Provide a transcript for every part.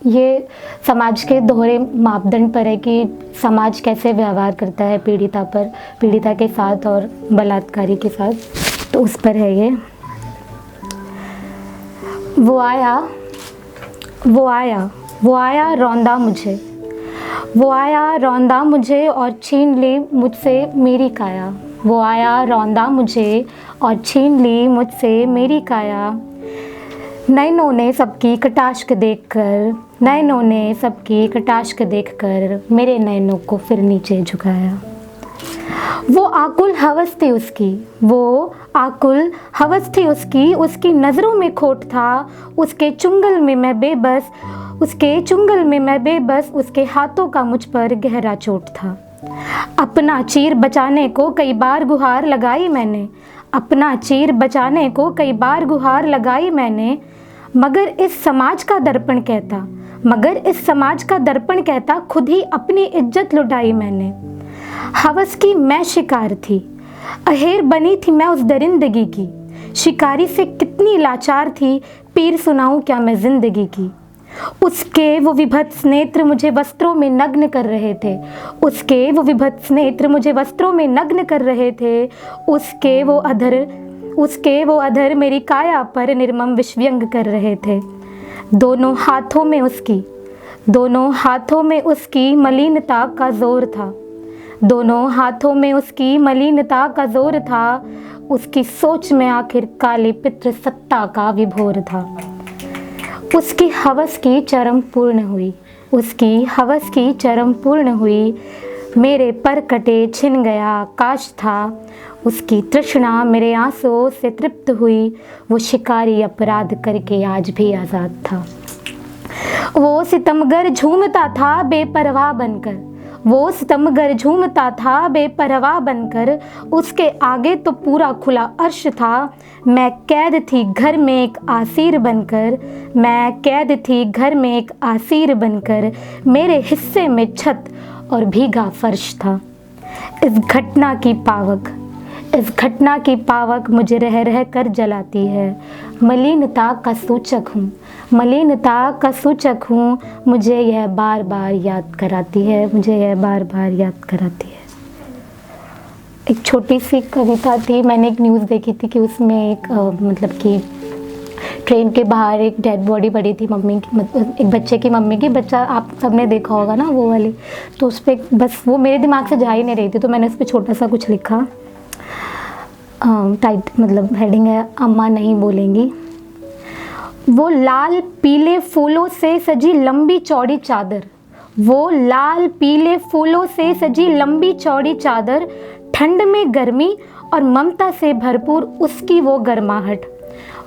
ये समाज के दोहरे मापदंड पर है कि समाज कैसे व्यवहार करता है पीड़िता के साथ और बलात्कारी के साथ, तो उस पर है ये। वो आया रौंदा मुझे, वो आया रौंदा मुझे और छीन ली मुझसे मेरी काया। वो आया रौंदा मुझे और छीन ली मुझसे मेरी काया। नैनों ने सबकी कटाक्ष देखकर मेरे नैनों को फिर नीचे झुकाया। वो आकुल हवस थी उसकी नज़रों में खोट था, उसके चुंगल में मैं बेबस, उसके हाथों का मुझ पर गहरा चोट था। अपना चीर बचाने को कई बार गुहार लगाई मैंने, मगर इस समाज का दर्पण कहता खुद ही अपनी इज्जत लुटाई मैंने। हवस की मैं शिकार थी, अहेर बनी थी मैं उस दरिंदगी की। शिकारी से कितनी लाचार थी, पीर सुनाऊं क्या मैं जिंदगी की। उसके वो विभत्स नेत्र मुझे वस्त्रों में नग्न कर रहे थे। उसके वो अधर मेरी काया पर निर्मम विषव्यंग कर रहे थे। दोनों हाथों में उसकी मलिनता का जोर था। उसकी सोच में आखिर काली पितृ सत्ता का विभोर था। उसकी हवस की चरम पूर्ण हुई, मेरे पर कटे छिन गया आकाश था। उसकी तृष्णा मेरे आंसुओं से तृप्त हुई, वो शिकारी अपराध करके आज भी आज़ाद था। वो सितमगर झूमता था बेपरवाह बनकर, उसके आगे तो पूरा खुला अर्श था। मैं कैद थी घर में एक आसीर बनकर, मेरे हिस्से में छत और भीगा फर्श था। इस घटना की पावक मुझे रह कर जलाती है। मलिनता का सूचक हूँ, मुझे यह बार बार याद कराती है। एक छोटी सी कविता थी, मैंने एक न्यूज़ देखी थी कि उसमें एक मतलब कि ट्रेन के बाहर एक डेड बॉडी पड़ी थी एक बच्चे की मम्मी की। बच्चा आप सबने देखा होगा ना वो वाली, तो उस पर बस वो मेरे दिमाग से जा ही नहीं रही थी, तो मैंने उस पर छोटा सा कुछ लिखा। मतलब हेडिंग है अम्मा नहीं बोलेंगी। वो लाल पीले फूलों से सजी लंबी चादर, ठंड में गर्मी और ममता से भरपूर उसकी वो गर्माहट।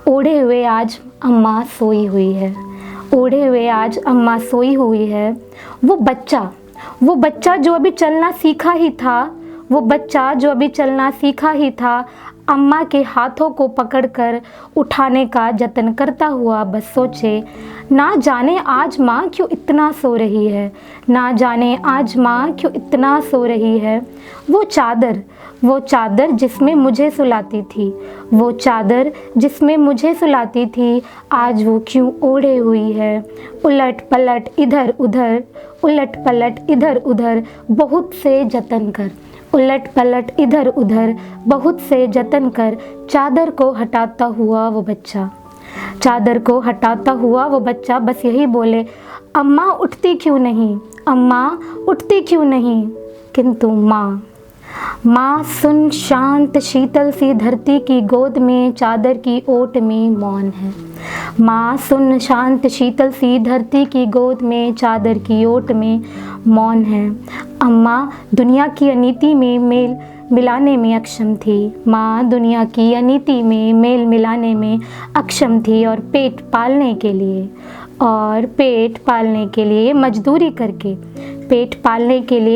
ओढ़े हुए आज अम्मा सोई हुई है। वो बच्चा जो अभी चलना सीखा ही था, अम्मा के हाथों को पकड़कर उठाने का जतन करता हुआ बस सोचे, ना जाने आज माँ क्यों इतना सो रही है। वो चादर जिसमें मुझे सुलाती थी, आज वो क्यों ओढ़े हुई है। उलट पलट इधर उधर बहुत से जतन कर चादर को हटाता हुआ वो बच्चा बस यही बोले, अम्मा उठती क्यों नहीं। किंतु माँ सुन, शांत शीतल सी धरती की गोद में चादर की ओट में मौन है। माँ सुन, शांत शीतल सी धरती की गोद में चादर की ओट में मौन है। अम्मा दुनिया की अनीति में मेल मिलाने में अक्षम थी, और पेट पालने के लिए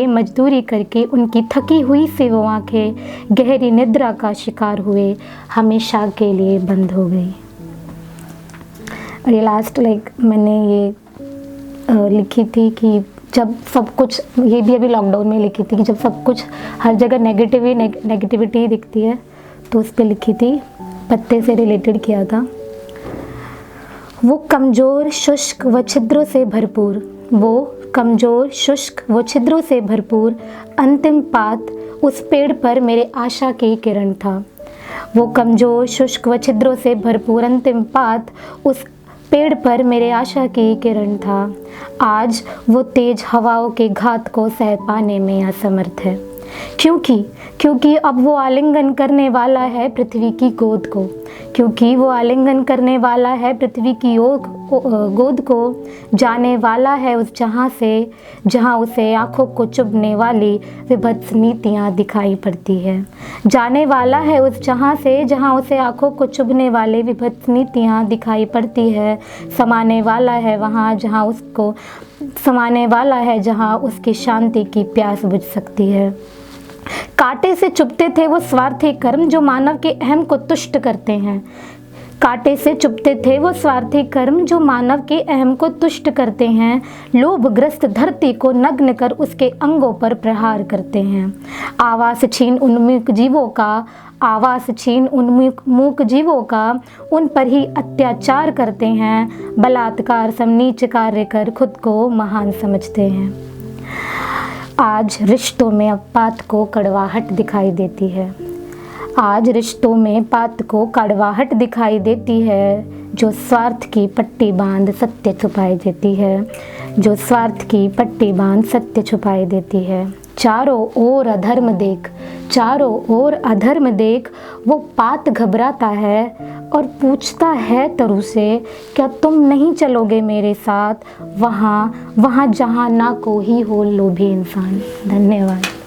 मजदूरी करके उनकी थकी हुई सी वो आंखें गहरी निद्रा का शिकार हुए, हमेशा के लिए बंद हो गई। और ये लास्ट मैंने ये लिखी थी कि जब सब कुछ, ये भी अभी लॉकडाउन में लिखी थी कि जब सब कुछ हर जगह नेगेटिविटी दिखती है, तो उस पर लिखी थी, पत्ते से रिलेटेड किया था। वो कमज़ोर, शुष्क व छिद्रों से भरपूर, वो कमज़ोर, शुष्क व छिद्रों से भरपूर अंतिम पात उस पेड़ पर मेरे आशा की किरण था। वो कमज़ोर, शुष्क व छिद्रों से भरपूर अंतिम पात उस पेड़ पर मेरे आशा की किरण था। आज वो तेज हवाओं के घात को सह पाने में असमर्थ है, क्योंकि अब वो आलिंगन करने वाला है पृथ्वी की गोद को, क्योंकि वो आलिंगन करने वाला है पृथ्वी की गोद को, जाने वाला है उस जहाँ उसे आँखों को चुभने वाली विभत्स नीतियाँ दिखाई पड़ती है। जाने वाला है उस जहाँ उसे आँखों को चुभने वाली विभत्स नीतियाँ दिखाई पड़ती है। समाने वाला है जहाँ उसकी शांति की प्यास बुझ सकती है। कांटे से चुभते थे वो स्वार्थी कर्म जो मानव के अहम को तुष्ट करते हैं। कांटे से चुभते थे वो स्वार्थी कर्म जो मानव के अहम को तुष्ट करते हैं। लोभग्रस्त धरती को नग्न कर उसके अंगों पर प्रहार करते हैं। आवास छीन उन्मुख जीवों का उन पर ही अत्याचार करते हैं। बलात्कार सम नीच कार्य कर खुद को महान समझते हैं। आज रिश्तों में अब पात को कड़वाहट दिखाई देती है। आज रिश्तों में पात को कड़वाहट दिखाई देती है, जो स्वार्थ की पट्टी बांध सत्य छुपाई देती है, जो स्वार्थ की पट्टी बांध सत्य छुपाई देती है। चारों ओर अधर्म देख वो पात घबराता है और पूछता है तरु से, क्या तुम नहीं चलोगे मेरे साथ वहाँ जहाँ ना कोई हो लोभी इंसान। धन्यवाद।